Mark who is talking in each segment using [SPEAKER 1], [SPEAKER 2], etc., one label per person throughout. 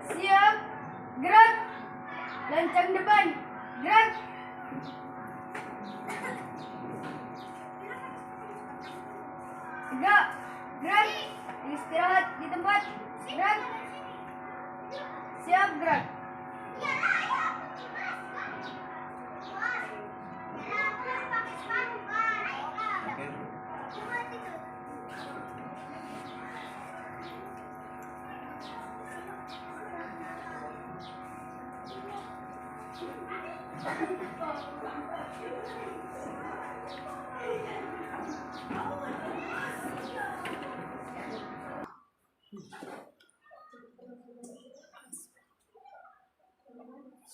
[SPEAKER 1] Siap, gerak. Lancang depan, gerak. Tegak, gerak. Istirahat di tempat, gerak. Siap, gerak.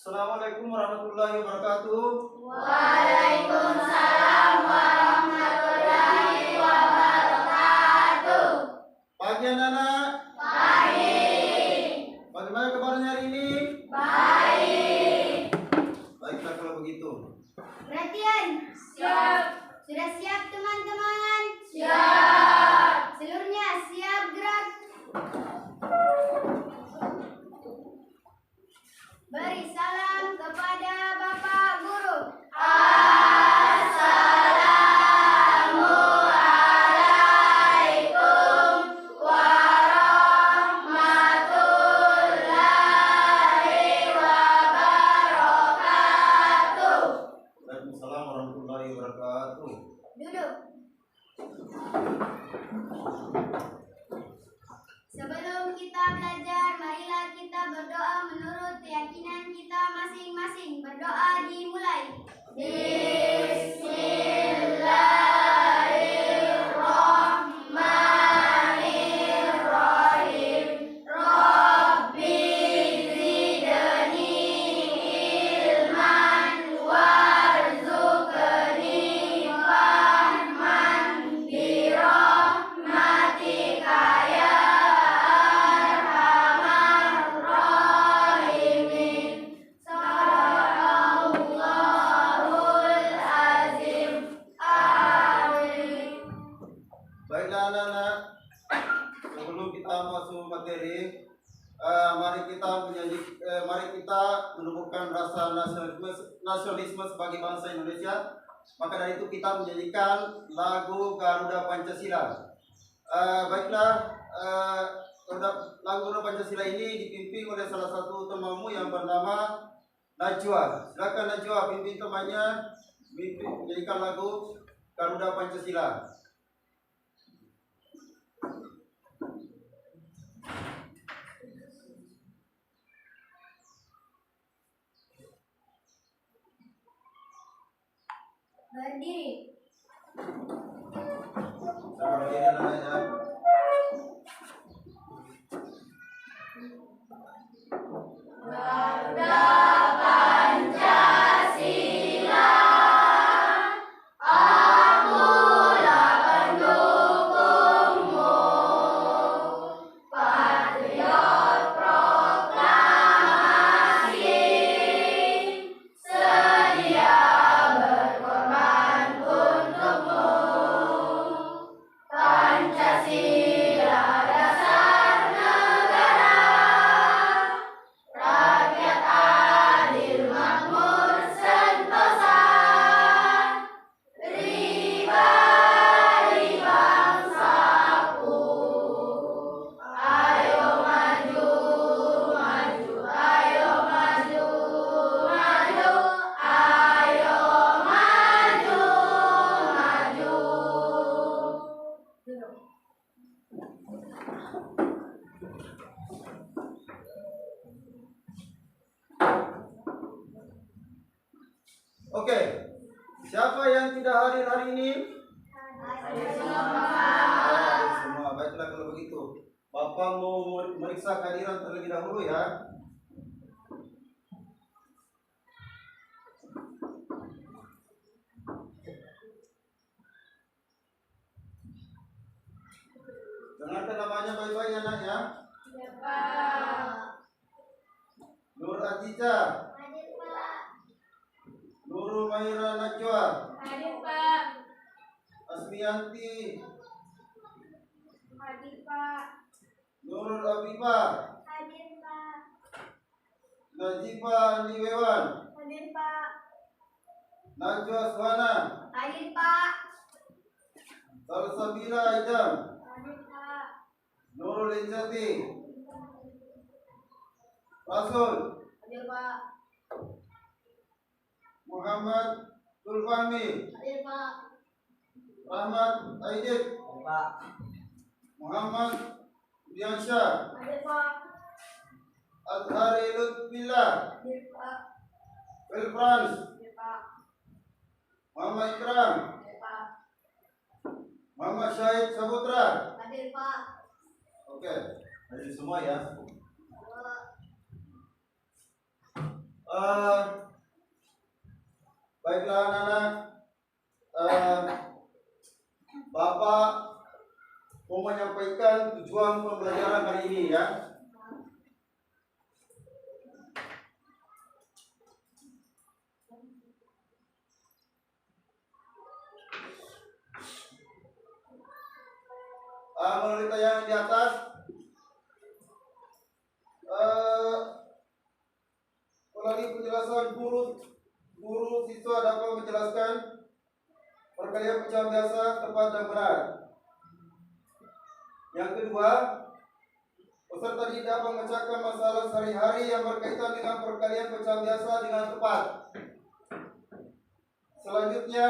[SPEAKER 2] Assalamualaikum warahmatullahi wabarakatuh.
[SPEAKER 3] Waalaikumsalam warahmatullahi wabarakatuh.
[SPEAKER 2] Pagi anak-anak.
[SPEAKER 3] Pagi.
[SPEAKER 2] Bagaimana kabarnya hari ini?
[SPEAKER 3] Baik.
[SPEAKER 2] Baiklah kalau begitu.
[SPEAKER 1] Perhatian.
[SPEAKER 3] Siap.
[SPEAKER 1] Sudah siap teman-teman?
[SPEAKER 3] Siap.
[SPEAKER 1] Seluruhnya siap, gerak. Beri salam kepada Bapak Guru.
[SPEAKER 3] Assalamualaikum warahmatullahi wabarakatuh.
[SPEAKER 2] Waalaikumsalam warahmatullahi wabarakatuh.
[SPEAKER 1] Duduk. Sebelum kita belajar, marilah kita berdoa menurut keyakinan kita masing-masing. Berdoa dimulai.
[SPEAKER 3] Bismillahirrahmanirrahim. Rabbi zidni ilman warzuqni fahman birahmatika ya arhamar rahimin. Sadaqallahul azim. Amin.
[SPEAKER 2] Baiklah anak-anak. Sebelum kita masuk materi, mari kita menumbuhkan rasa nasionalisme sebagai bangsa Indonesia. Maka dari itu kita menyanyikan lagu Garuda Pancasila. Baiklah, lagu Garuda Pancasila ini dipimpin oleh salah satu temanmu yang bernama Najwa. Silakan Najwa pimpin temannya menyanyikan lagu Garuda Pancasila.
[SPEAKER 1] Berdiri.
[SPEAKER 2] Sama berdiri anak-anak ya.
[SPEAKER 3] Garuda Pancasila, akulah pendukungmu. Patriot proklamasi, sedia berkorban untukmu. Pancasila dasar negara, rakyat adil makmur sentosa, pribadi bangsaku. Ayo maju, maju, ayo maju, maju, ayo maju, maju.
[SPEAKER 2] Oke, siapa yang tidak hadir hari ini? Semua. Baiklah kalau begitu. Bapak mau meriksa kehadiran terlebih dahulu ya. Dengarkan namanya baik-baik anak ya. Nur Atija,
[SPEAKER 1] Hadir, Pak.
[SPEAKER 2] Nurul Maira Najwa,
[SPEAKER 1] Hadir, Pak.
[SPEAKER 2] Asmiyanti,
[SPEAKER 1] Hadir, Pak.
[SPEAKER 2] Nurul Abibah,
[SPEAKER 1] Hadir, Pak.
[SPEAKER 2] Najifa Niwewan,
[SPEAKER 1] Hadir Pak.
[SPEAKER 2] Najwa Suhana,
[SPEAKER 1] Hadir Pak.
[SPEAKER 2] Salsabila Idam,
[SPEAKER 1] Hadir Pak.
[SPEAKER 2] Nurul Izzati, Rasul,
[SPEAKER 1] Hadir Pak.
[SPEAKER 2] Muhammad Zulfahmi,
[SPEAKER 1] Hadir Pak.
[SPEAKER 2] Rahmat Aidit,
[SPEAKER 3] Pak.
[SPEAKER 2] Muhammad Diansyah,
[SPEAKER 1] Hadir Pak.
[SPEAKER 2] Azhari Lutfillah,
[SPEAKER 1] Hadir Pak.
[SPEAKER 2] Wilfrans,
[SPEAKER 1] Hadir Pak.
[SPEAKER 2] Muhammad Ikram,
[SPEAKER 1] Hadir Pak.
[SPEAKER 2] Muhammad Syahid Saputra.
[SPEAKER 1] Hadir Pak.
[SPEAKER 2] Oke, hadir semua ya. Baiklah anak-anak, Bapak mau menyampaikan tujuan pembelajaran hari ini ya. Melalui tayangan di atas, melalui penjelasan guru siswa dapat menjelaskan perkalian pecahan biasa tepat dan benar. Yang kedua, peserta didik dapat memecahkan masalah sehari-hari yang berkaitan dengan perkalian pecahan biasa dengan tepat. Selanjutnya,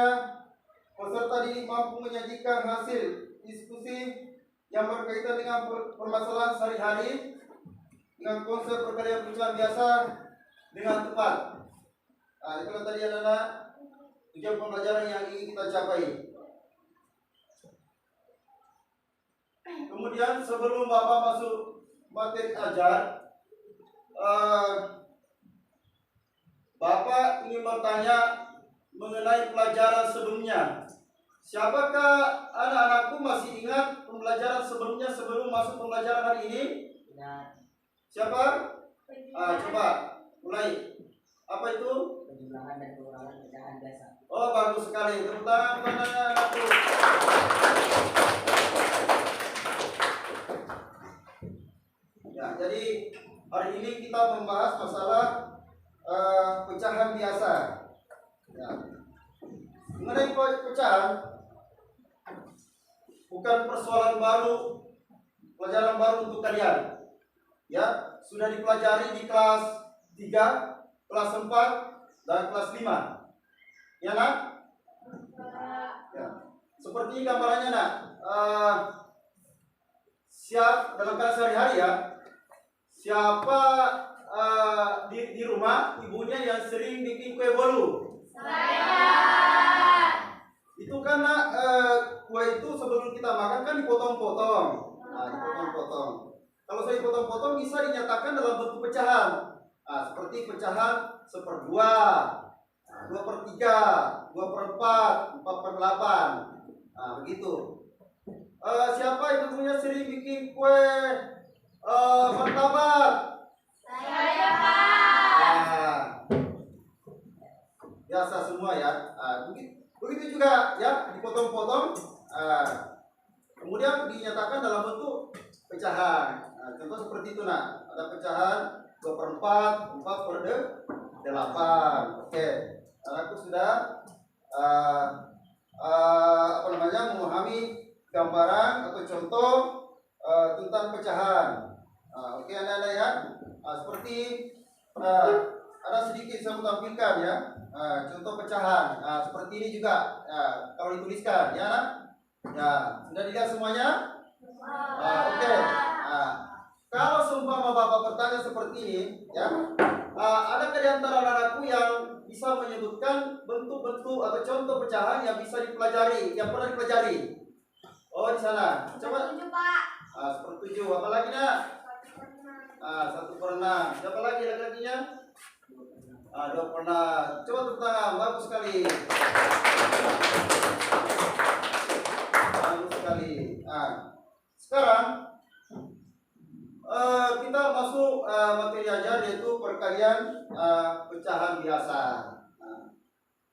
[SPEAKER 2] peserta didik mampu menyajikan hasil diskusi yang berkaitan dengan permasalahan sehari-hari dengan konsep perkalian pecahan biasa dengan tepat. Nah, itulah tadi anak-anak tujuan pembelajaran yang ingin kita capai. Kemudian sebelum Bapak masuk materi ajar, Bapak ingin bertanya mengenai pelajaran sebelumnya. Siapakah anak-anakku masih ingat pembelajaran sebelumnya sebelum masuk pembelajaran hari ini? Siapa? Coba mulai. Apa itu?
[SPEAKER 3] Penjumlahan dan pengurangan pecahan biasa.
[SPEAKER 2] Oh, bagus sekali. Tepuk tangan kepada anak-anakku. Ya, jadi hari ini kita membahas masalah pecahan biasa. Ya. Mengenai pecahan, bukan persoalan baru, pelajaran baru untuk kalian. Ya, sudah dipelajari di kelas 3, kelas 4, dan kelas 5. Ya, nak? Ya. Seperti gambarannya, nak. Siap dalam kelas sehari-hari ya. Siapa di rumah ibunya yang sering bikin kue bolu?
[SPEAKER 1] Saya.
[SPEAKER 2] Itu karena kue itu sebelum kita makan kan dipotong-potong. Nah, dipotong-potong. Kalau saya dipotong-potong bisa dinyatakan dalam bentuk pecahan. Nah, seperti pecahan 1/2, 2/3, 2/4, 4/8. Nah, begitu. Siapa yang punya sering bikin kue martabak?
[SPEAKER 1] Saya, Pak.
[SPEAKER 2] Nah, biasa semua ya. Begitu juga ya, dipotong-potong. Kemudian dinyatakan dalam bentuk pecahan. Contoh seperti itu, nak. Ada pecahan 2/4, 4/8. Oke, aku sudah memahami gambaran atau contoh tentang pecahan. Oke, anak-anak ya. Seperti ada sedikit saya mau tampilkan ya. Contoh pecahan. Seperti ini juga. Kalau dituliskan ya, nak. Ya, sudah dilihat semuanya? Oke. Kalau seumpama Bapak bertanya seperti ini, ya, adakah di antara anak-anakku yang bisa menyebutkan bentuk-bentuk atau contoh pecahan yang bisa dipelajari, yang pernah dipelajari? Oh, di sana. Coba.
[SPEAKER 1] 7, Pak.
[SPEAKER 2] 1/7. Apa lagi, nak? 1/6. Siapa lagi laki-lakinya? 2/6. Coba tepuk tangan. Bagus sekali. Bagus sekali. Sekarang kita masuk materi ajar, yaitu perkalian pecahan biasa.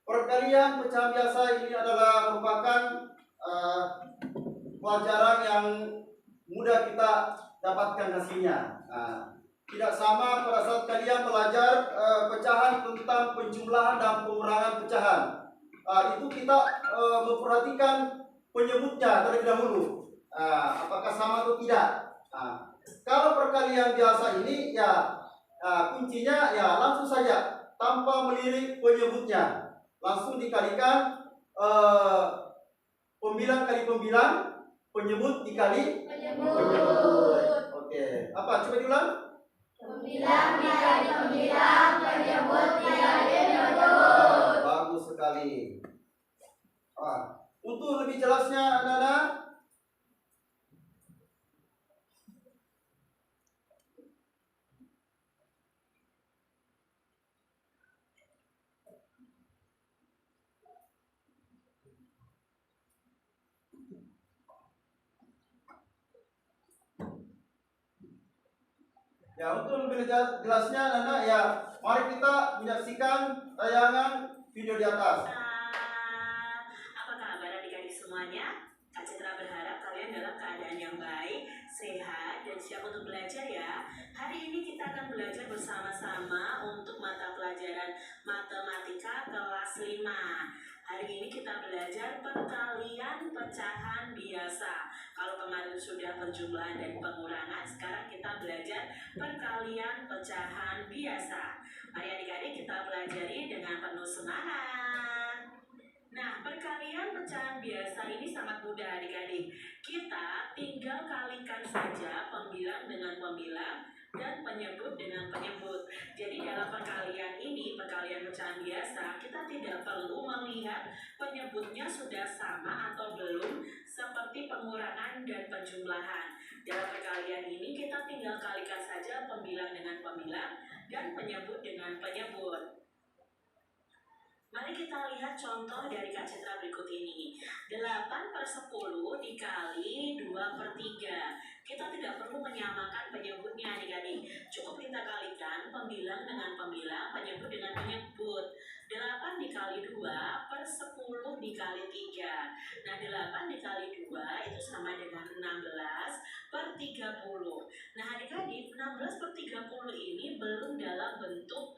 [SPEAKER 2] Perkalian pecahan biasa ini adalah merupakan pelajaran yang mudah kita dapatkan hasilnya. Tidak sama pada saat kalian kalian belajar pecahan tentang penjumlahan dan pengurangan pecahan. Itu kita memperhatikan penyebutnya terlebih dahulu. Apakah sama atau tidak? Kalau perkalian biasa ini ya kuncinya ya langsung saja tanpa melirik penyebutnya, langsung dikalikan pembilang kali pembilang, penyebut dikali penyebut. Oke, apa? Coba diulang.
[SPEAKER 1] Pembilang dikali pembilang, penyebut dikali penyebut.
[SPEAKER 2] Bagus sekali. Untuk lebih jelasnya, anak-anak, ya, untuk lebih jelasnya, anak-anak, ya, mari kita menyaksikan tayangan video di atas.
[SPEAKER 4] Apa kabar adik-adik semuanya? Kak Citra berharap kalian dalam keadaan yang baik, sehat, dan siap untuk belajar ya. Hari ini kita akan belajar bersama-sama untuk mata pelajaran Matematika kelas 5. Hari ini kita belajar perkalian pecahan biasa. Kalau kemarin sudah penjumlahan dan pengurangan, sekarang kita belajar perkalian pecahan biasa. Mari adik-adik kita pelajari dengan penuh semangat. Nah, perkalian pecahan biasa ini sangat mudah adik-adik. Kita tinggal kalikan saja pembilang dengan pembilang dan penyebut dengan penyebut. Jadi dalam perkalian ini, perkalian pecahan biasa, kita tidak perlu melihat penyebutnya sudah sama atau belum, seperti pengurangan dan penjumlahan. Dalam perkalian ini kita tinggal kalikan saja pembilang dengan pembilang dan penyebut dengan penyebut. Mari kita lihat contoh dari Kak Citra berikut ini. 8/10 dikali 2/3. Kita tidak perlu menyamakan penyebutnya adik-adik. Cukup kita kalikan pembilang dengan pembilang, penyebut dengan penyebut. 8 dikali 2/10 dikali 3. Nah, 8 dikali 2 itu sama dengan 16/30. Nah, adik-adik, 16/30 ini belum dalam bentuk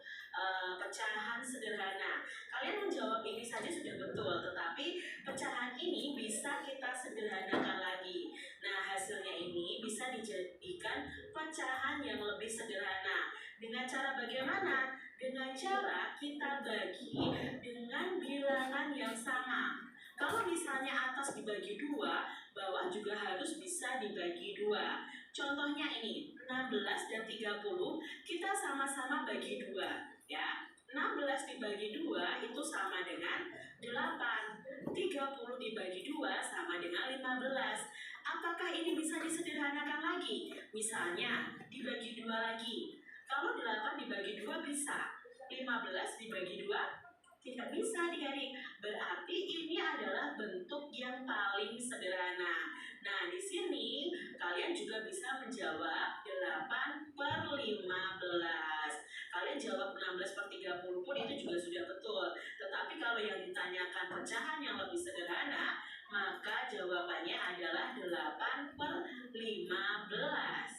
[SPEAKER 4] pecahan sederhana. Kalian menjawab ini saja sudah betul, tetapi pecahan ini bisa kita sederhanakan lagi. Nah, hasilnya ini bisa dijadikan pecahan yang lebih sederhana. Dengan cara bagaimana? Dengan cara kita bagi dengan bilangan yang sama. Kalau misalnya atas dibagi 2, bawah juga harus bisa dibagi 2. Contohnya ini, 16 dan 30 kita sama-sama bagi 2. Ya, 16 dibagi 2 itu sama dengan 8. 30 dibagi 2 sama dengan 15. Apakah ini bisa disederhanakan lagi? Misalnya, dibagi 2 lagi. Kalau 8 dibagi 2 bisa. 15 dibagi 2 tidak bisa adik-adik. Berarti ini adalah bentuk yang paling sederhana. Nah, di sini kalian juga bisa menjawab 8/15. Kalian jawab 16/30 pun itu juga sudah betul. Tetapi kalau yang ditanyakan pecahan yang lebih sederhana, maka jawabannya adalah 8/15.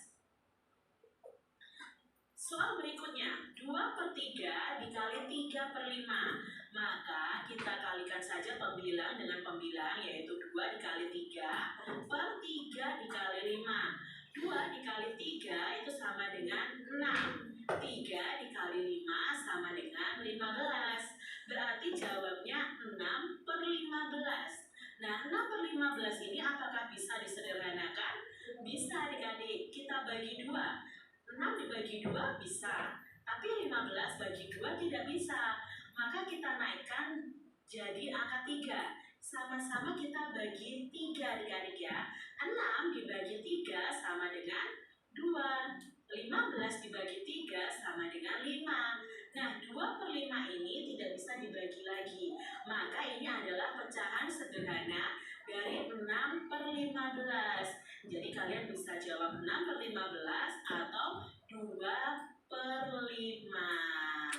[SPEAKER 4] Soal berikutnya, 2/3 dikali 3/5. Maka kita kalikan saja pembilang dengan pembilang, yaitu 2 dikali 3/3 dikali 5. 2 dikali 3 itu sama dengan 6. 3 dikali 5 sama dengan 15. Berarti jawabnya 6/15. Nah, 6/15 ini apakah bisa disederhanakan? Bisa adik-adik, kita bagi 2. 6 dibagi 2 bisa, tapi 15 bagi 2 tidak bisa. Maka kita naikkan jadi angka 3. Sama-sama kita bagi 3 adik-adik ya. 6 dibagi 3 sama dengan 2. 15 dibagi 3 sama dengan 5. Nah, 2/5 ini tidak bisa dibagi lagi. Maka ini adalah pecahan sederhana dari 6/15. Jadi kalian bisa jawab 6/15 atau 2/5.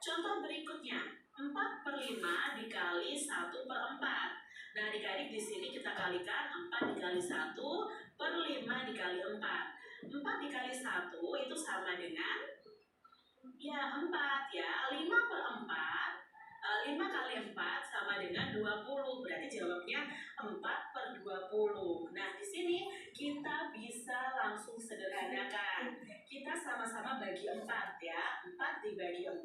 [SPEAKER 4] Contoh berikutnya, 4/5 dikali 1/4. Nah, adik-adik di sini kita kalikan 4 dikali 1/5 dikali 4. 4 dikali 1 itu sama dengan Ya, 4 ya. 5 kali 4 sama dengan 20. Berarti jawabnya 4/20. Nah, di sini kita bisa langsung sederhanakan. Kita sama-sama bagi 4 ya. 4 dibagi 4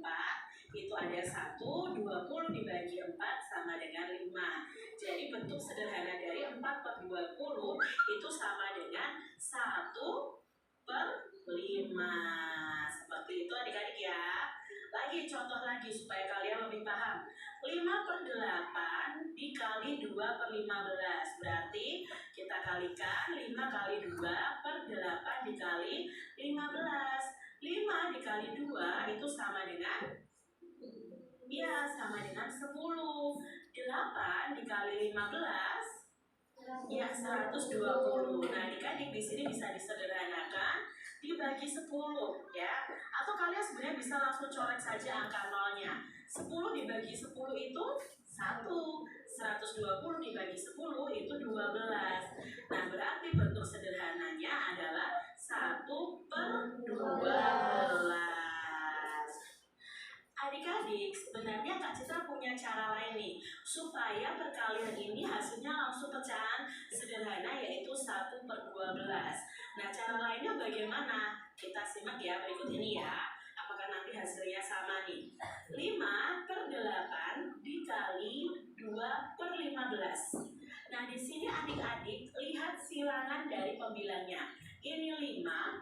[SPEAKER 4] itu ada 1, 20 dibagi 4 sama dengan 5. Jadi bentuk sederhana dari 4/20 itu sama dengan 1/5. Seperti itu adik-adik ya. Lagi contoh lagi supaya kalian lebih paham. 5/8 dikali 2/15. Berarti kita kalikan 5 kali 2/8 dikali 15. 5 dikali 2 itu sama dengan, ya, sama dengan 10. 8 dikali 15, ya, 120. Nah, adik-adik di sini bisa disederhanakan dibagi 10 ya. Atau kalian sebenarnya bisa langsung coret saja angka nolnya. 10 dibagi 10 itu 1. 120 dibagi 10 itu 12. Nah, berarti bentuk sederhananya adalah 1/12. Adik-adik, sebenarnya Kak Citra punya cara lain nih supaya perkalian ini hasilnya langsung pecahan sederhana, yaitu 1/12. Nah, cara lainnya bagaimana? Kita simak ya berikut ini ya. Apakah nanti hasilnya sama nih? 5/8 dikali 2/15. Nah, di sini adik-adik lihat silangan dari pembilangnya. Ini 5,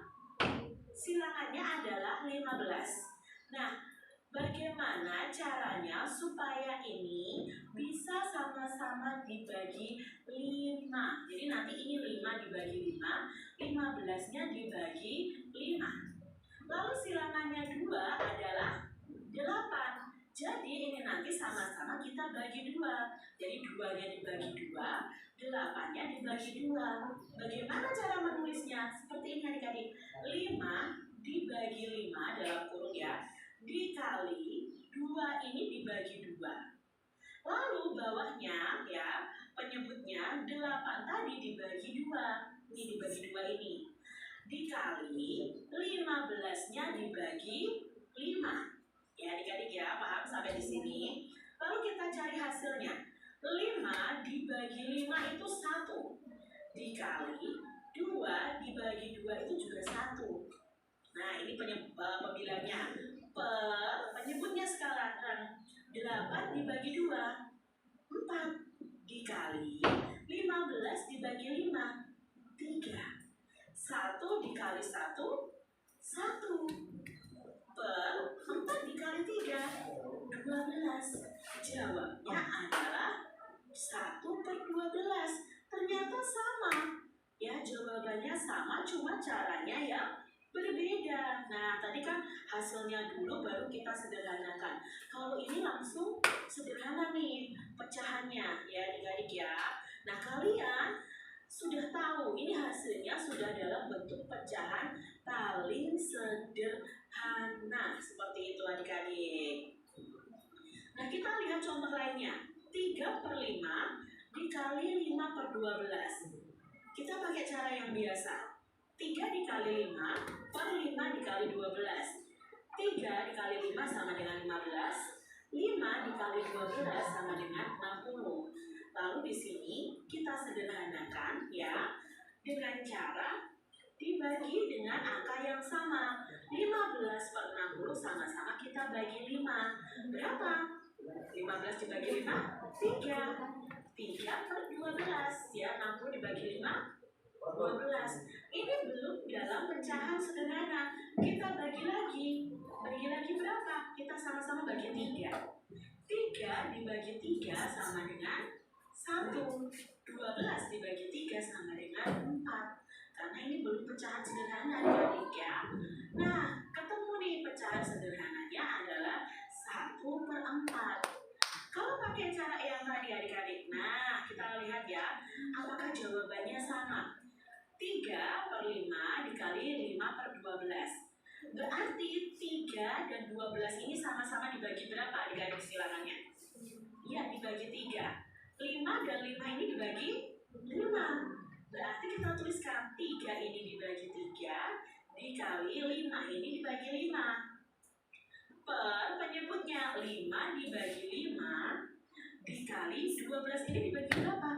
[SPEAKER 4] silangannya adalah 15. Nah, bagaimana caranya supaya ini bisa sama-sama dibagi 5? Jadi nanti ini 5 dibagi 5, 15-nya dibagi 5. Lalu silangannya 2 adalah 8. Jadi ini nanti sama-sama kita bagi 2. Jadi 2-nya dibagi 2, 8-nya dibagi 2. Bagaimana cara menulisnya? Seperti ini adik-adik. 5 dibagi 5 dalam kurung ya, dikali 2 ini dibagi 2. Lalu bawahnya ya, penyebutnya 8 tadi dibagi 2. Ini dibagi 2 ini. Dikali 15-nya dibagi 5. Ya adik-adik ya, paham sampai di sini? Lalu kita cari hasilnya. 5 dibagi 5 itu 1. Dikali 2 dibagi 2 itu juga 1. Nah, ini pembilangnya. Penyebutnya sekarang 8 dibagi 2, 4. Dikali 15 dibagi 5, 3. 1 dikali 1, 1. 4 dikali 3, 12. Jawabnya adalah 1/12. Ternyata sama. Ya, jawabannya sama, cuma caranya yang berbeda. Nah, tadi kan hasilnya dulu baru kita sederhanakan. Kalau ini langsung sederhana nih pecahannya ya adik-adik ya. Nah, kalian sudah tahu ini hasilnya sudah dalam bentuk pecahan paling sederhana. Seperti itu adik-adik. Nah, kita lihat contoh lainnya. 3/5 dikali 5/12. Kita pakai cara yang biasa. 3 dikali 5 per 5 dikali 12. 3 dikali 5 sama dengan 15. 5 dikali 12 sama dengan 60. Lalu di sini kita sederhanakan ya dengan cara dibagi dengan angka yang sama. 15/60 sama-sama kita bagi 5. Berapa? 15 dibagi 5? 3. 3/12 ya, 60 dibagi 5, 12. Ini belum dalam pecahan sederhana. Kita bagi lagi. Bagi lagi berapa? Kita sama-sama bagi 3. 3 dibagi 3 sama dengan 1. 12 dibagi 3 sama dengan 4. Karena ini belum pecahan sederhana adik-adik ya. Nah, ketemu nih pecahan sederhananya adalah 1/4. Kalau pakai cara yang tadi adik-adik, nah kita lihat ya, apakah jawabannya sama? 3/5 dikali 5/12. Berarti 3 dan 12 ini sama-sama dibagi berapa adik-adik silangannya? Ya, dibagi 3. 5 dan 5 ini dibagi 5. Berarti kita tuliskan 3 ini dibagi 3 dikali 5 ini dibagi 5. 5 dibagi 5 dikali 12 ini dibagi berapa?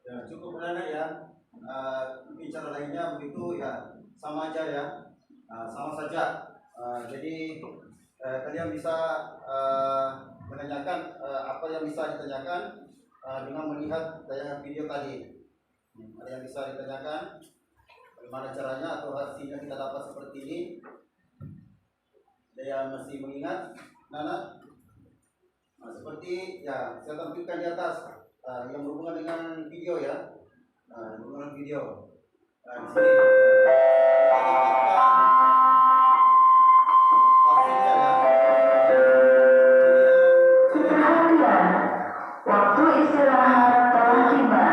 [SPEAKER 2] Ya, cukup anak ya. Bicara lainnya begitu ya, sama aja ya. Sama saja. Jadi kalian bisa menanyakan apa yang bisa ditanyakan dengan melihat tayangan video tadi. Ada yang bisa ditanyakan bagaimana caranya atau hasilnya kita dapat seperti ini. Ada yang masih mengingat, Nana? Seperti ya, saya tampilkan di atas yang berhubungan dengan video ya, berhubungan video. Di sini hasilnya ya.
[SPEAKER 5] Perhatian, waktu istirahat telah tiba.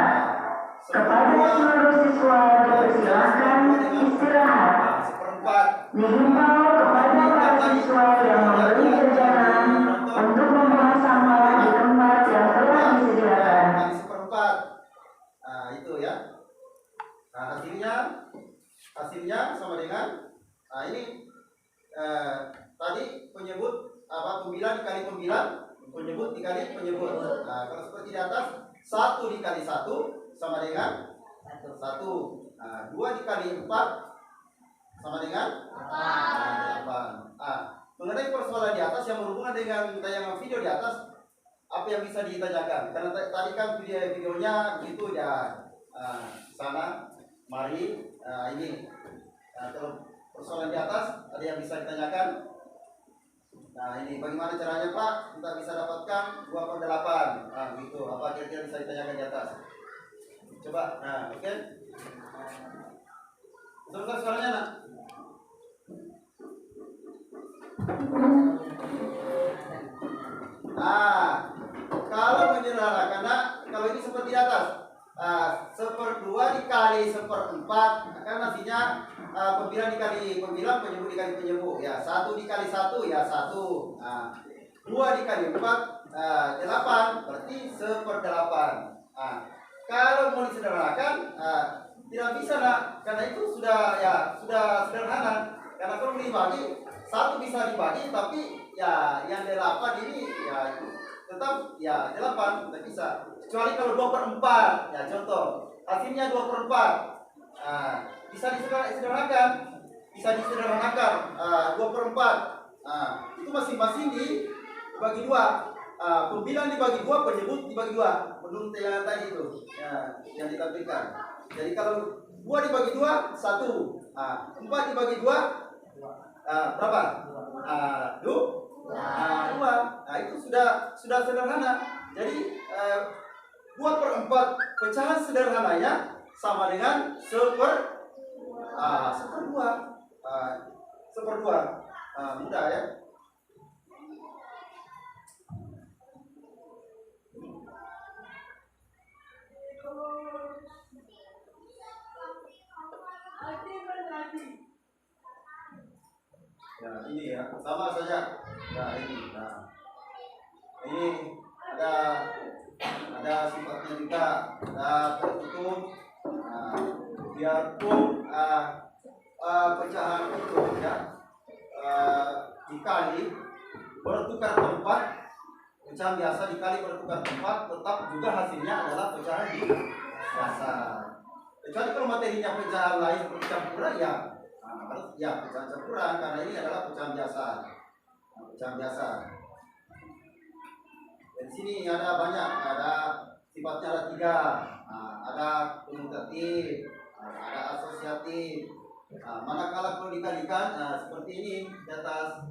[SPEAKER 5] Kepada seluruh siswa dipersilakan istirahat.
[SPEAKER 2] Seperempat.
[SPEAKER 5] Dihimbau kepada para siswa yang membeli jajanan untuk membuang sampah di tempat yang telah disediakan.
[SPEAKER 2] Kali seperempat. Itu ya. Hasilnya sama dengan ini tadi penyebut pembilang dikali pembilang, penyebut dikali penyebut. Kalau seperti di atas 1 dikali 1 sama dengan 1. 2 dikali 4 sama dengan 8. Mengenai persoalan di atas yang berhubungan dengan tayangan video di atas, apa yang bisa ditanyakan? Karena tadi kan videonya begitu ya, sana, mari, ini. Kalau persoalan di atas, ada yang bisa ditanyakan? Ini bagaimana caranya Pak? Kita bisa dapatkan 2/8. Gitu. Apa kira-kira bisa ditanyakan di atas? Coba, oke. Sebentar suaranya nak. Kalau menyederhanakan, kalau ini seperti di atas, 1/2 dikali 1/4, kan hasilnya pembilang dikali pembilang, penyebut dikali penyebut. Ya, 1 dikali 1 ya 1. 2 dikali 4, 8, berarti 1/8. Kalau mau disederhanakan, tidak bisa nak, karena itu sudah sederhana. Karena kalau dibagi, 1 bisa dibagi, tapi ya yang 8 ini ya tetap ya 8, tidak bisa. Kecuali kalau 2/4, ya contoh hasilnya 2/4, bisa disederhanakan, 2/4. Itu masing-masing dibagi 2. Pembilang dibagi 2, penyebut dibagi 2. Menurut yang tadi itu yang ditampilkan. Jadi kalau 2 dibagi 2, 1. 4 dibagi 2, berapa? 2. Itu sudah sederhana. Jadi 2/4 pecahan sederhananya sama dengan 1/2. 1/2. Mudah ya. Ya, ini ya, sama saja. Ini ada sifatnya juga, ada tertutup. Biarpun pecahan itu ya dikali bertukar tempat, pecahan biasa dikali bertukar tempat, tetap juga hasilnya adalah pecahan biasa. Kecuali kalau materinya pecahan lain seperti campuran ya pecahan campuran, karena ini adalah pecahan biasa. Di sini ada banyak, ada sifatnya ada 3, ada komutatif, ada asosiatif. Manakala kalau dikalikan seperti ini di atas,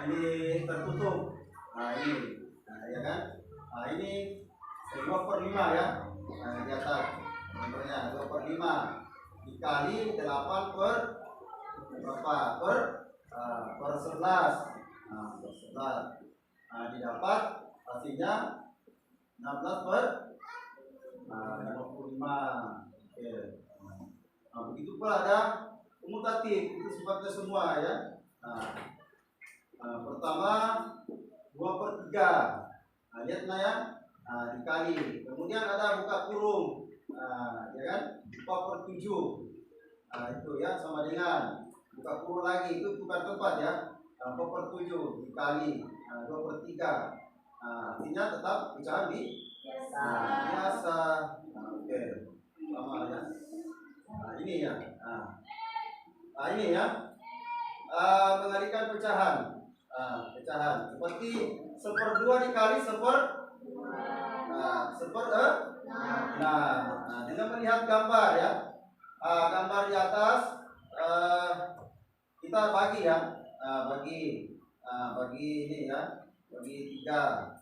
[SPEAKER 2] ini tertutup, ini, ya kan? Ini 2/5 ya, di atas, contohnya 2/5 dikali 8 per berapa? Per 11. 11. Didapat hasilnya 16/55. Oke. Begitu pula ada komutatif, itu sifatnya semua ya. Pertama 2/3. Lihat ya. Dikali. Kemudian ada buka kurung. Ya kan? 4/7. Itu ya sama dengan buka kurung lagi, itu bukan tempat ya. 4/7 dikali 2/3. Artinya tetap pecahan biasa. Oke. Sama ya. Ini ya. Ini ya. Mengalihkan pecahan. Pecahan seperti 1/2 dikali 1/6. Dengan melihat gambar ya. Gambar di atas kita bagi ya. Bagi ini ya. Bagi 3.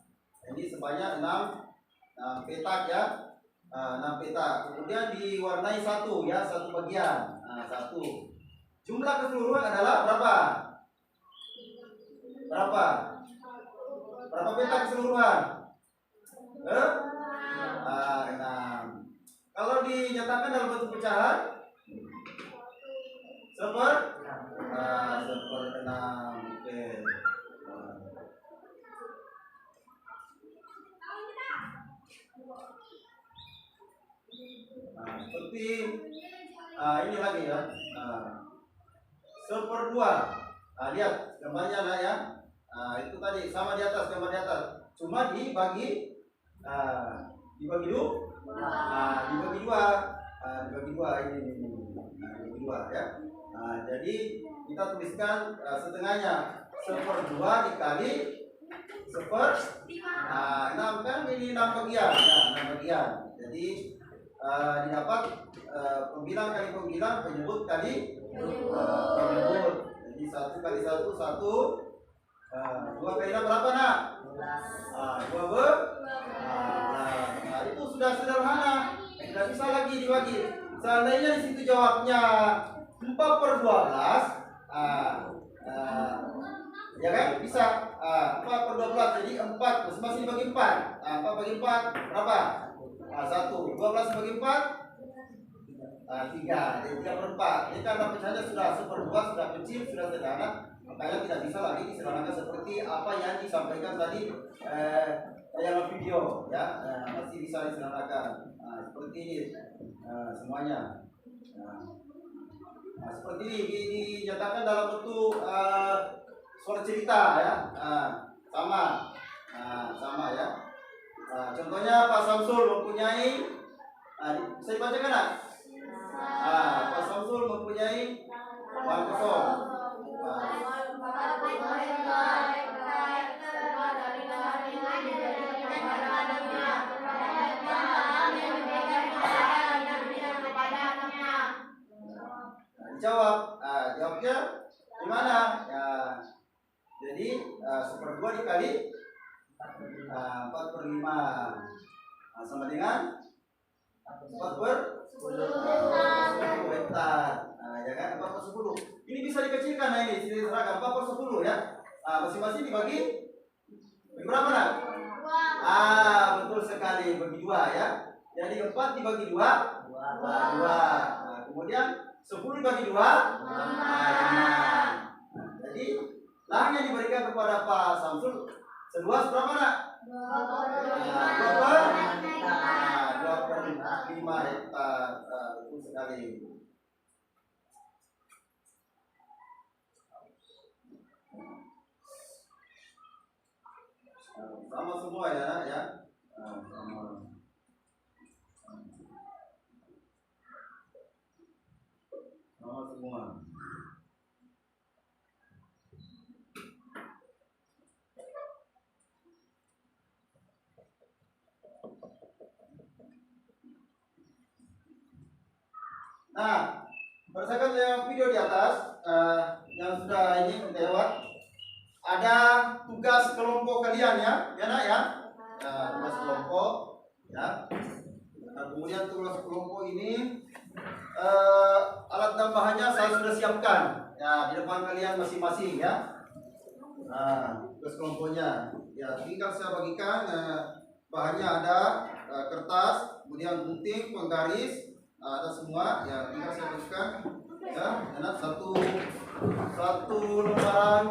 [SPEAKER 2] Ini sebanyak 6 petak ya. 6 petak. Kemudian diwarnai 1 ya, 1 bagian. 1. Jumlah keseluruhan adalah berapa? Berapa petak keseluruhan? 6. Kalau dinyatakan dalam bentuk pecahan 1/6. Oke. Seperti ini lagi ya. 1/2. Lihat gambarnya lah ya. Itu tadi sama di atas, gambar di atas. Cuma dibagi dibagi dua ini. Dibagi 2 ya. Jadi kita tuliskan setengahnya 1/2 dikali 1/6 kan ini 6 bagian ya, 6 bagian. Jadi didapat pembilang kali pembilang, penyebut kali penyebut. Jadi 1 kali 1 1. 2 kali 6 berapa nak? 12. Itu sudah sederhana, tidak bisa lagi dibagi. Seandainya di situ jawabnya 4/12, ya kan bisa 4/12, jadi 4 masing-masing bagi 4. 4 bagi 4 berapa? 1. 12 bagi 4 3. Jadi 3/4. Ini karena pecahannya sudah 1/2, sudah kecil, sudah sederhana, makanya tidak bisa lagi disederhanakan seperti apa yang disampaikan tadi tayangan video ya. Masih bisa disederhanakan seperti ini semuanya. Seperti ini dinyatakan dalam bentuk suara cerita ya. Sama ya. Contohnya Pak Samsul mempunyai, bisa dibacakan nak? Pak Samsul mempunyai uang kosong. Jawabnya gimana? Ya, jadi 1/2 dikali 4/5 sama dengan 4/10 hektar. Ya kan, 4/10. Ini bisa dikecilkan, nah ini seragam 4/10 ya. Masing-masing dibagi berapa nak? Betul sekali, bagi 2 ya. Jadi 4 dibagi 2. Kemudian 10 dibagi 2. Jadi lahan yang diberikan kepada Pak Samsul seluas berapa nak? 2/5 hektar. Betul sekali. Sama semua ya. Sama semua. Nah, berdasarkan yang video di atas yang sudah ini lewat, ada tugas kelompok kalian ya, nak ya. Tugas kelompok ya. Kemudian tugas kelompok ini alat tambahannya saya sudah siapkan ya di depan kalian masing-masing ya. tugas kelompoknya. Ya, tinggal saya bagikan bahannya ada kertas, kemudian gunting, penggaris, ada semua. Ya, tinggal saya bagikan. Ya, enak satu lembaran.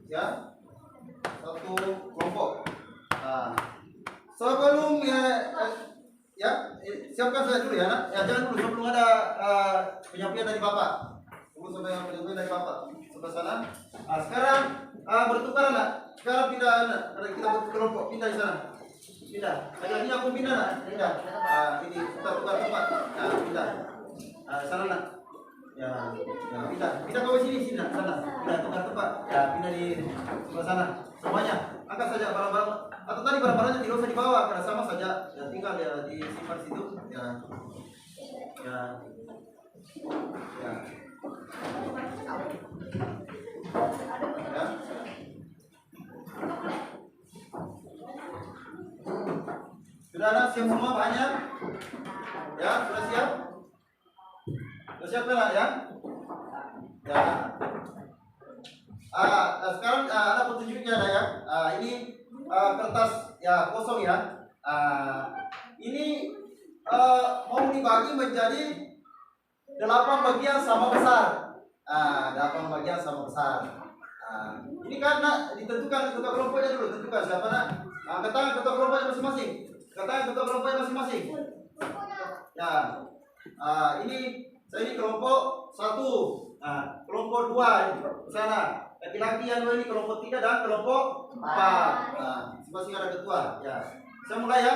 [SPEAKER 2] Ya, satu kelompok. Sebelum siapkan saya dulu ya, nak. Ya, jangan dulu sebelum ada penyampaian dari Bapak. Sebelum sampai penyampaian dari Bapak. Sebelah sana. Sekarang bertukar nak. Sekarang pindah nak. Kita berkelompok pindah di sana. Pindah. Ini aku pindah nak. Pindah. Ini kita tukar tempat. Pindah. Sana nak. Ya, pindah. Pindah ke sini nak. Sana. Pindah tukar tempat. Ya, pindah di sebelah sana. Semuanya. Angkat saja barang-barang. Atau tadi barang-barangnya tidak usah dibawa karena sama saja. Ya, tinggal ya disimpan situ. Ya. Ya. Ya. Ya. Sudah ada siap semua banyak? Ya, sudah siap? Sudah siap kan ya? Ya. Sekarang ada petunjuknya ada ya. Ini kertas ya kosong ya. Ini mau dibagi menjadi 8 bagian sama besar. 8 bagian sama besar. Ini karena ditentukan ketua kelompoknya dulu, tentukan siapa nak. Katakan ketua kelompoknya masing-masing. Katakan ketua kelompoknya masing-masing. Ya. Ini saya ini kelompok 1. Kelompok 2 di sana. Laki-laki yang 2 ini kelompok 3 dan kelompok 4. Masing-masing ada ketua. Ya. Saya mulai ya.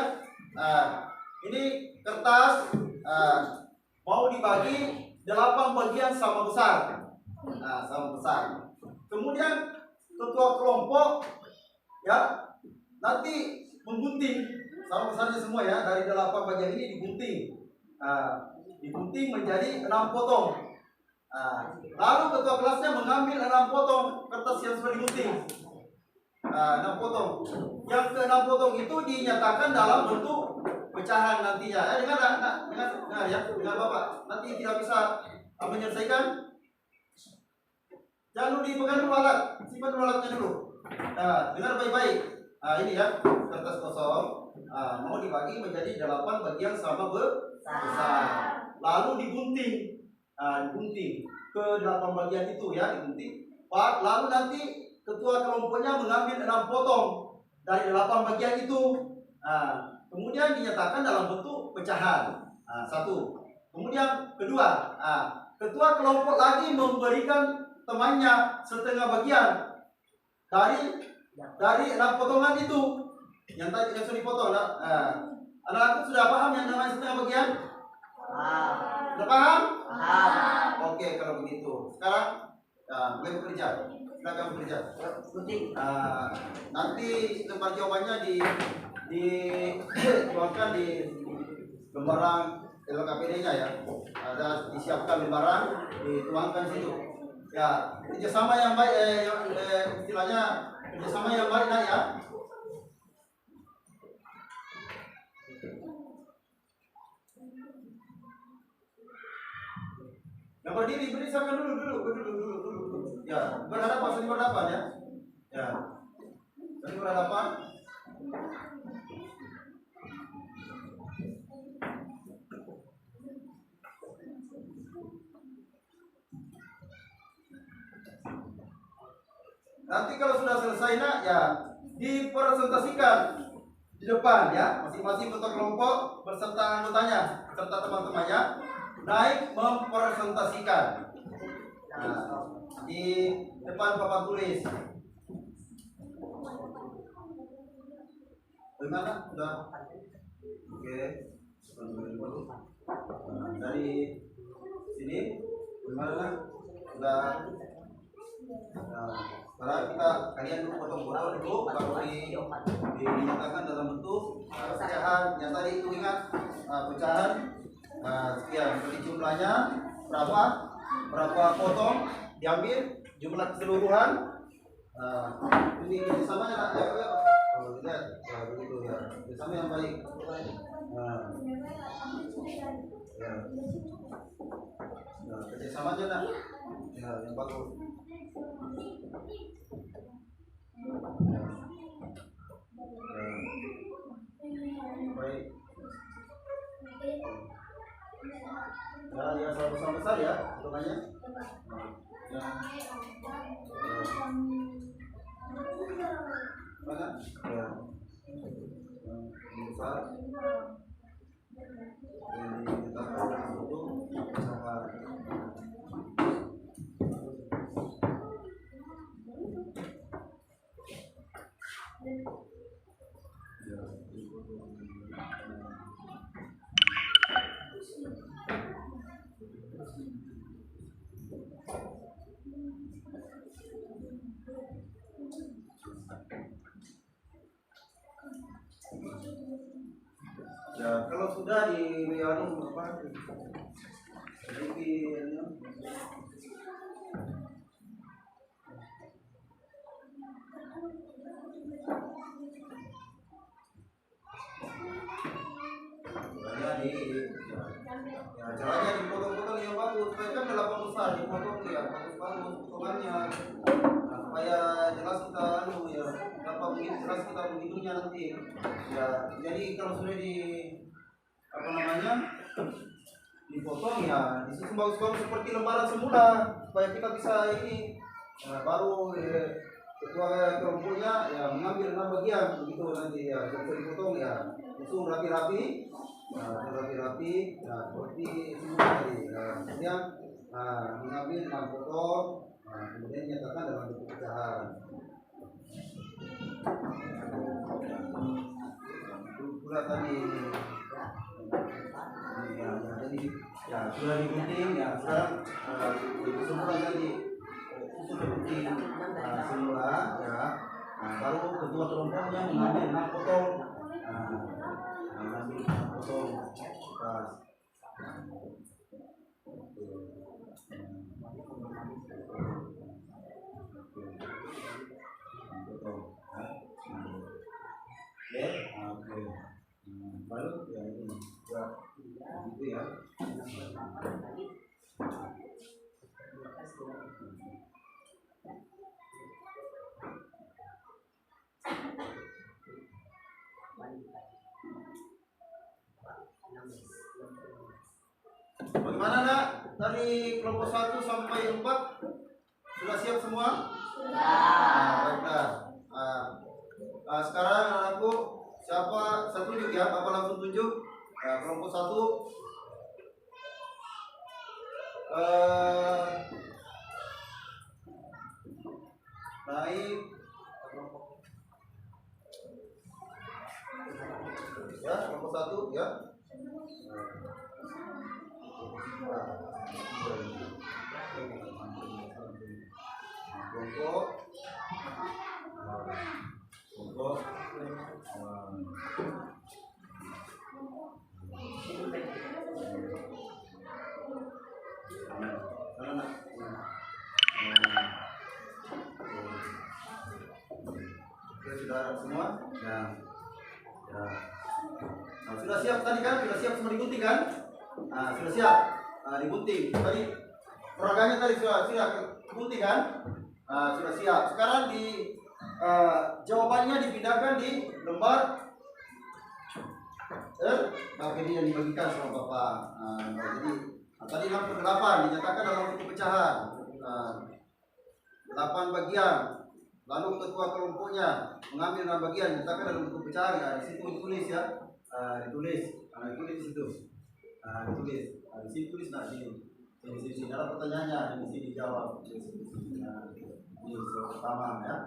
[SPEAKER 2] Ini kertas mau dibagi 8 bagian sama besar. Sama besar. Kemudian ketua kelompok ya nanti menggunting sama besarnya semua ya, dari 8 bagian ini digunting. Digunting menjadi 6 potong. Lalu ketua kelasnya mengambil 6 potong kertas yang sudah digunting. 6 potong. Yang ke-6 potong itu dinyatakan dalam bentuk pecahan nantinya. Dengar ya, dengar Bapak. Nanti tidak bisa menyelesaikan. Jangan dulu dipegang dulu alat, simpan dulu alatnya dulu. Dengar baik-baik. Ini ya, kertas kosong. Mau dibagi menjadi 8 bagian sama besar. Lalu digunting. Digunting ke 8 bagian itu ya, digunting. Lalu nanti ketua kelompoknya mengambil 6 potong dari 8 bagian itu. Kemudian dinyatakan dalam bentuk pecahan. 1. Kemudian kedua, ketua kelompok lagi memberikan temannya setengah bagian dari 6 potongan itu yang tadi yang sudah dipotong. Anak-anak sudah paham yang namanya setengah bagian? Sudah paham? Oke, kalau begitu sekarang mulai bekerja. Silakan bekerja. Nanti tempat jawabannya dituangkan di lembaran LKPD-nya ya. Ada disiapkan lembaran, dituangkan situ. Ya, kerjasama yang baik, istilahnya kerjasama yang baik lah ya. Yang berdiri siapkan dulu. Ya, berhadapan, saling berhadapan ya. Ya, saling berhadapan. Nanti kalau sudah selesai nak ya dipresentasikan di depan ya, masing-masing ketua kelompok beserta anggotanya serta teman-temannya naik mempresentasikan di depan papan tulis. Bagaimana? Sudah? Oke. Dari sini bagaimana? Sudah. Sekarang kalian dulu potong-potong dulu baru dinyatakan dalam bentuk pecahan yang tadi itu ingat pecahan sekian. Jadi jumlahnya berapa potong diambil, jumlah keseluruhan. Ini kerjasamanya ya, lihat ya begitu ya, kerjasama yang baik. Kerjasamanya nak ya yang bagus. Mana? Ya. Yang besar. Ini kita akan untuk pecahan. Ya, kalau sudah di anu apa? Bikin di ya, caranya dipotong-potong yang bagus, supaya kan dalam besar dipotong ya bagus-bagus potongannya. Nah, supaya jelas kita anu ya, dapat begitu jelas kita begitunya nanti. Ya, jadi kalau sudah di apa namanya dipotong ya disusun bagus-bagus seperti lembaran semula supaya kita bisa ini. Nah, baru ketua kelompoknya ya mengambil 6 bagian begitu nanti ya bisa dipotong ya susun rapi-rapi. Nah, rapi-rapi, nah seperti semua tadi. Kemudian mengambil 6 potong, kemudian nyatakan dalam bentuk pecahan. Itu pula tadi. Ya, jadi ya sudah digunting ya sekarang semula tadi susun digunting semula ya. Nah, baru ketua kelompoknya mengambil 6 potong. Mengambil 6 potong pas. Oke. Baru ya ini ya gitu ya. Bagaimana nak? Dari kelompok 1 sampai 4 sudah siap semua? Sudah. Baiklah. Sekarang anakku siapa saya tunjuk ya? Apa langsung tunjuk? Kelompok 1 naik ya kelompok 1 ya. Kelompok sudah semua ya. Nah, sudah siap tadi kan? Sudah siap semua digunting kan? Nah, sudah siap digunting. Tadi peraganya tadi sudah digunting kan? Nah, sudah siap. Sekarang di jawabannya dipindahkan di lembar ini yang dibagikan sama Bapak. Jadi tadi 6/8 dinyatakan dalam bentuk pecahan. 8 bagian. Lalu ketua kelompoknya mengambil 6 bagian dinyatakan dalam bentuk pecahan. Ya, di situ ditulis ya. Ditulis di situ. Ditulis. Di sini tulis nah di sini ada pertanyaannya, di sini dijawab. Ini soal pertama ya.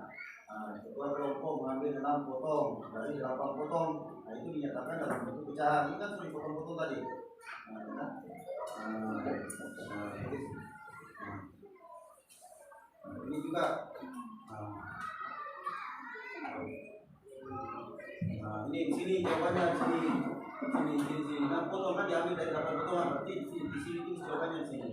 [SPEAKER 2] Ketua kelompok mengambil 6 potong dari 8 potong. Nah, itu dinyatakan dalam bentuk pecahan. Ini kan sudah dipotong-potong tadi. Ini juga. Ini di sini jawabannya di sini. Sini. 6 potong kan diambil dari 8 potongan. Berarti di sini tulis jawabannya di sini.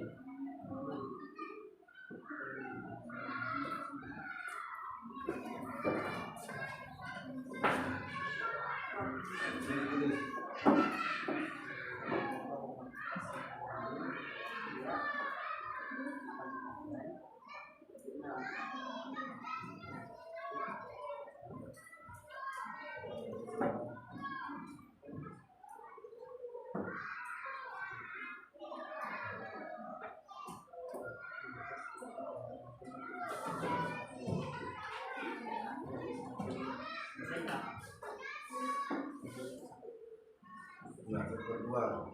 [SPEAKER 2] berdua.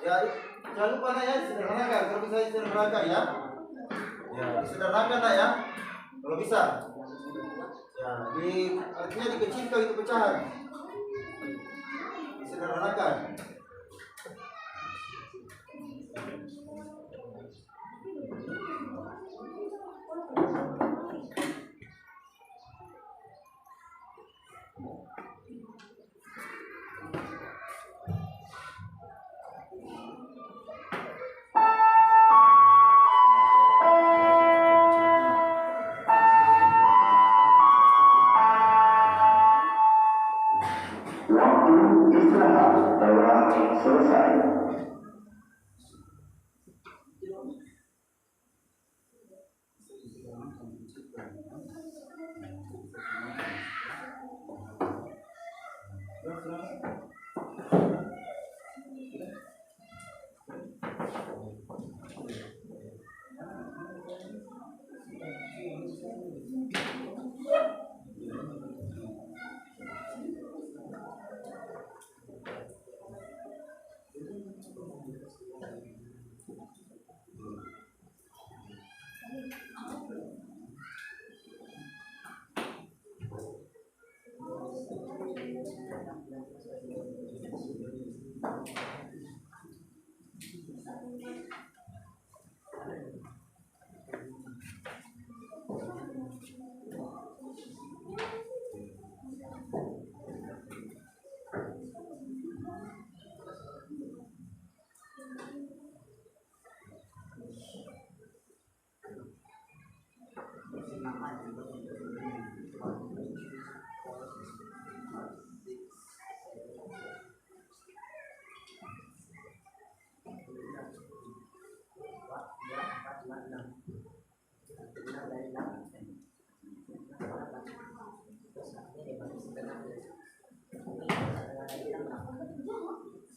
[SPEAKER 2] Ya, jangan lupa nak ya, sederhanakan. Kalau bisa sederhanakan ya. Ya, disederhanakan nak ya. Kalau bisa. Ya, artinya dikecilkan itu pecahan. Disederhanakan.
[SPEAKER 5] Waktu istirahat telah selesai.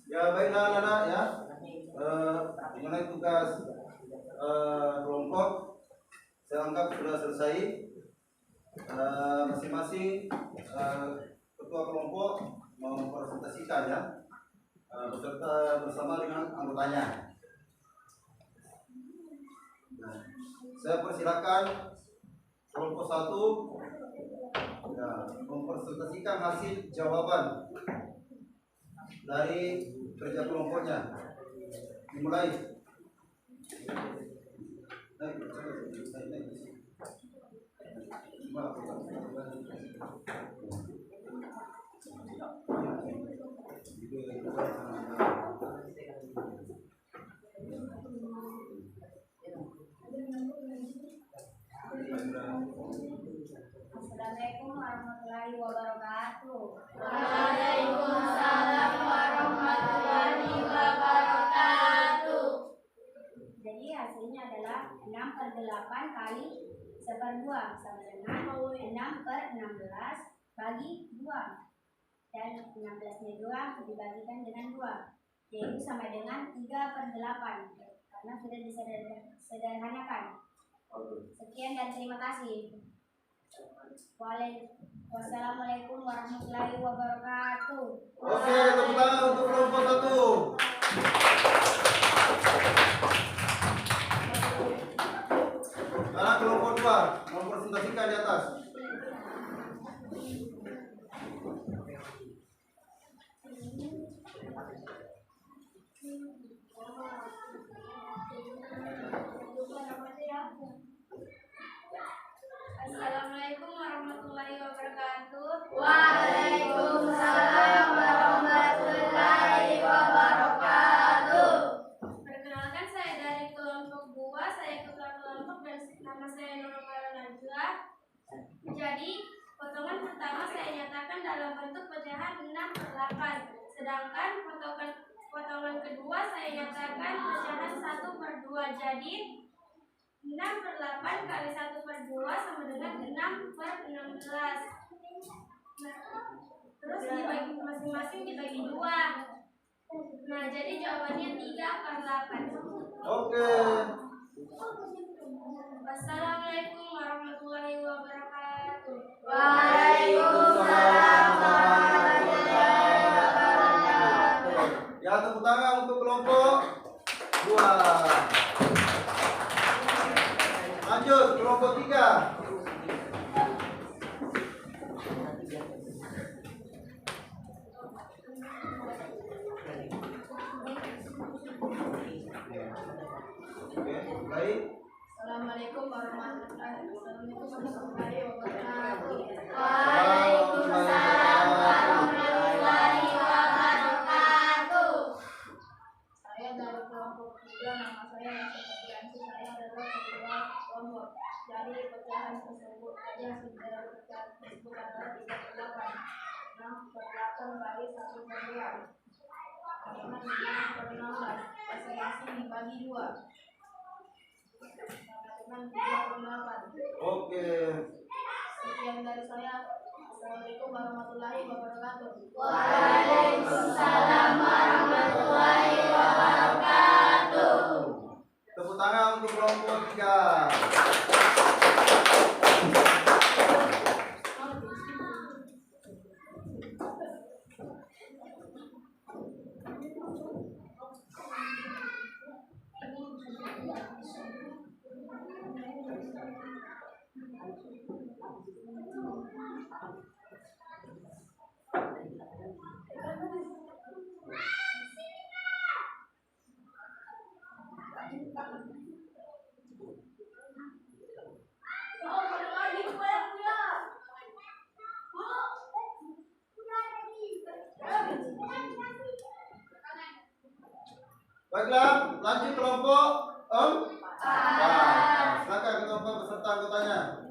[SPEAKER 2] Ya, baiklah anak-anak ya. Mengenai tugas kelompok saya anggap sudah selesai. Masing-masing ketua kelompok mempresentasikan ya beserta bersama dengan anggotanya. Nah, saya persilakan kelompok 1 ya, mempresentasikan hasil jawaban dari kerja kelompoknya. Dimulai.
[SPEAKER 1] Assalamualaikum warahmatullahi wabarakatuh.
[SPEAKER 6] Waalaikumsalam warahmatullahi wabarakatuh.
[SPEAKER 1] Jadi hasilnya adalah 6/8 kali 1/2 sama dengan 6/16 bagi 2. Dan 16-nya 2 dibagikan dengan 2, yaitu sama dengan 3/8 karena sudah disederhanakan. Sekian dan terima kasih. Wassalamualaikum warahmatullahi wabarakatuh.
[SPEAKER 2] Oke, tepuk tangan untuk kelompok 1. Sekarang kelompok 2 mempresentasikan di atas.
[SPEAKER 6] Assalamualaikum warahmatullahi wabarakatuh.
[SPEAKER 1] Waalaikumsalam warahmatullahi wabarakatuh.
[SPEAKER 6] Perkenalkan, saya dari kelompok 2, saya ketua kelompok dan nama saya Nurul Najwa. Jadi, potongan pertama saya nyatakan dalam bentuk pecahan 6/8. Sedangkan potongan kedua saya nyatakan pecahan 1/2. Jadi 6/8 kali 1/2 sama dengan 6/16. Nah, terus dibagi masing-masing dibagi 2. Nah, jadi jawabannya 3/8.
[SPEAKER 2] Oke.
[SPEAKER 6] Wassalamualaikum warahmatullahi wabarakatuh.
[SPEAKER 1] Waalaikumsalam warahmatullahi wabarakatuh.
[SPEAKER 2] Ya, tepuk tangan untuk kelompok 2. Lanjut kelompok 3. Oke, baik.
[SPEAKER 6] Assalamualaikum warahmatullahi wabarakatuh.
[SPEAKER 1] Waalaikumsalam warahmatullahi wabarakatuh.
[SPEAKER 6] Saya dari kelompok 3, nama saya Nasir Yansi. Saya adalah ketua kelompok. Jadi pecahan tersebut saja sudah pecahan tersebut adalah 3/8. 6/8 kali 1/2. Karena 5/16 masing-masing dibagi 2. Dengan 3/8.
[SPEAKER 2] Oke.
[SPEAKER 6] Sekian dari saya. Assalamualaikum warahmatullahi wabarakatuh.
[SPEAKER 1] Waalaikumsalam warahmatullahi wabarakatuh.
[SPEAKER 2] Tepuk tangan untuk kelompok 3. Baiklah, lanjut kelompok 4. Silakan kelompok beserta anggotanya.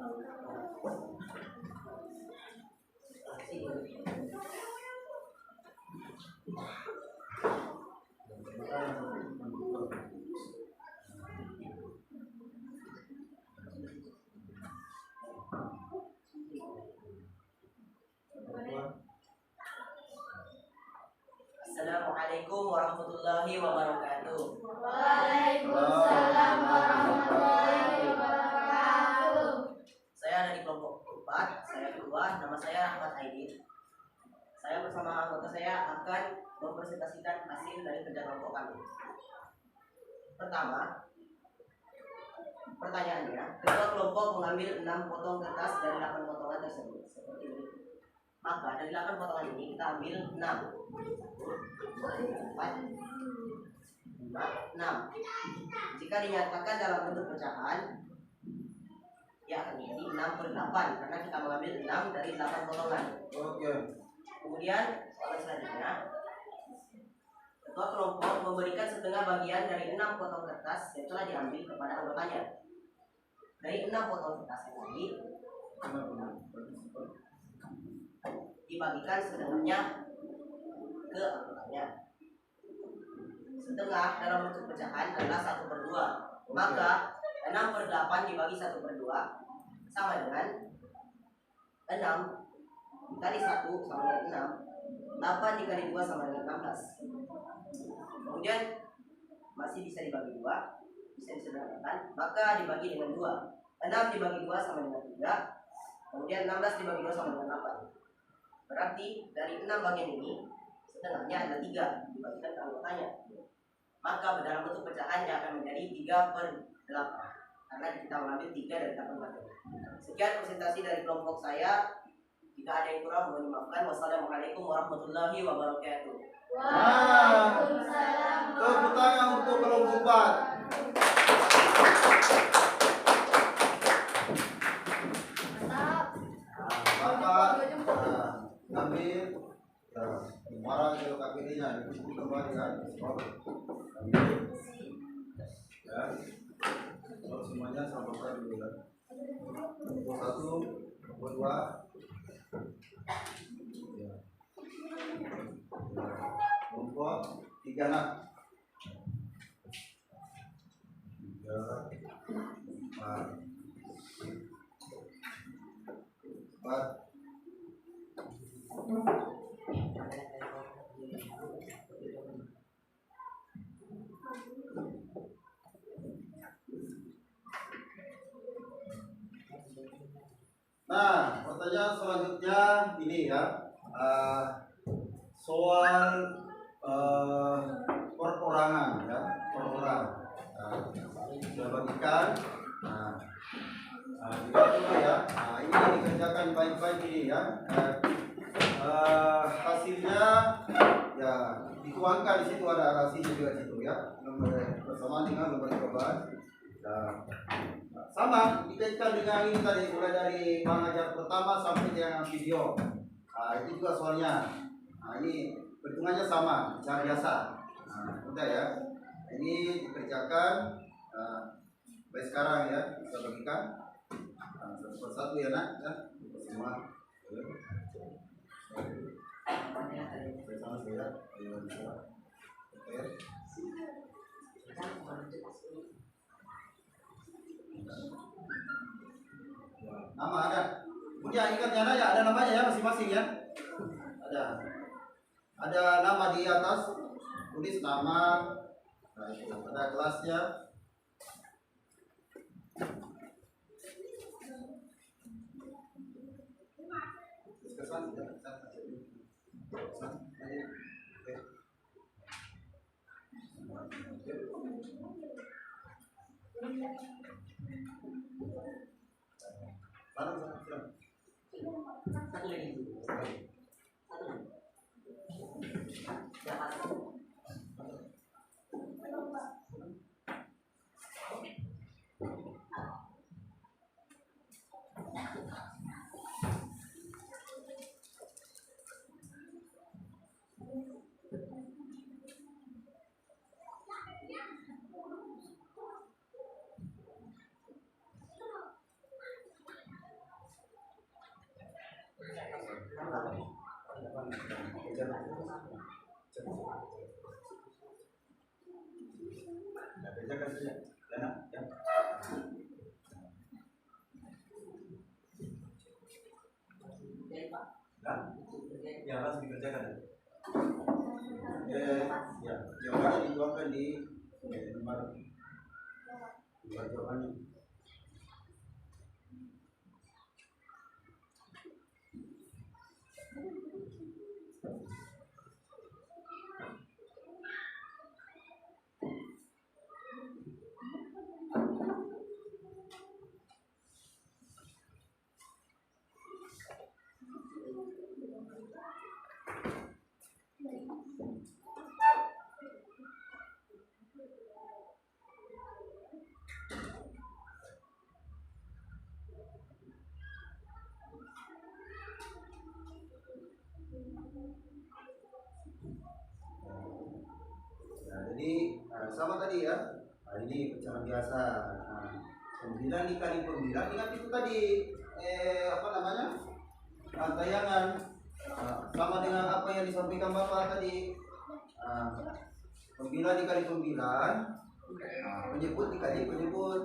[SPEAKER 3] Assalamualaikum warahmatullahi wabarakatuh.
[SPEAKER 1] Waalaikumsalam warahmatullahi wabarakatuh.
[SPEAKER 3] Saya dari kelompok 4, saya ketua, nama saya Ahmad Aidin. Saya bersama anggota saya akan mempresentasikan hasil dari kerja kelompok kami. Pertama, pertanyaannya, kedua kelompok mengambil 6 potong kertas dari 8 potongan tersebut seperti berikut. Maka dari 8 potongan ini kita ambil 6. 4, 6. Jika dinyatakan dalam bentuk pecahan, ya akan menjadi 6/8 karena kita mengambil 6 dari 8 potongan.
[SPEAKER 2] Oke.
[SPEAKER 3] Kemudian soal selanjutnya, ketua kelompok memberikan setengah bagian dari 6 potong kertas yang telah diambil kepada anggotanya. Dari 6 potong kertas yang tadi dibagikan setengahnya ke anggotanya. Setengah dalam bentuk pecahan adalah 1/2. Maka 6/8 dibagi 1/2 sama dengan 6 dikali 1 sama dengan 6. 8 dikali 2 sama dengan 16. Kemudian masih bisa dibagi 2, bisa disederhanakan, maka dibagi dengan 2. 6 dibagi 2 sama dengan 3. Kemudian 16 dibagi 2 sama dengan 8. Berarti dari 6 bagian ini setengahnya ada 3 dibagikan ke anggotanya. Maka dalam bentuk pecahan yang akan menjadi 3/8 karena kita mengambil 3 dari 8 bagian. Sekian presentasi dari kelompok saya. Jika ada yang kurang mohon dimaafkan. Wassalamualaikum warahmatullahi wabarakatuh.
[SPEAKER 1] Waalaikumsalam.
[SPEAKER 2] Tepuk tangan untuk kelompok 4. Bapak ambil marah ke KPD-nya itu kembali kan. Ya. Kalau semuanya sama-sama dulu kan. Kelompok 1, kelompok 2. Ya. Kelompok 3 nak. 3, 4. 4. Nah, pertanyaan selanjutnya ini ya, soal perorangan ya, perorang. Sudah bagikan. Dulu ya. Ini dikerjakan baik-baik ini ya. Hasilnya ya dituangkan di situ, ada arasinya juga di situ ya. Nomor bersama dengan nomor jawaban. Sama dikaitkan dengan ini tadi, mulai dari pengajar pertama sampai dengan video. Itu juga soalnya. Ini perhitungannya sama, cara biasa. Udah ya. Ini dikerjakan baik sekarang ya, kita bagikan satu persatu ya nak, ya semua. Bersama saya, oke. Nama ada. Punya ingatnya nak ya, ada namanya ya masing-masing ya. Ada nama di atas, tulis nama. Nah, itu ada kelasnya.
[SPEAKER 3] Satu lagi.
[SPEAKER 2] Ya harus dikerjakan. Ya, jawabannya dituangkan di nomor jawabannya. Jadi sama tadi ya. Ini pecahan biasa. 9 dikali per 9, ingat itu tadi apa namanya? Tayangan sama dengan apa yang disampaikan Bapak tadi. 9 dikali 9, penyebut dikali penyebut.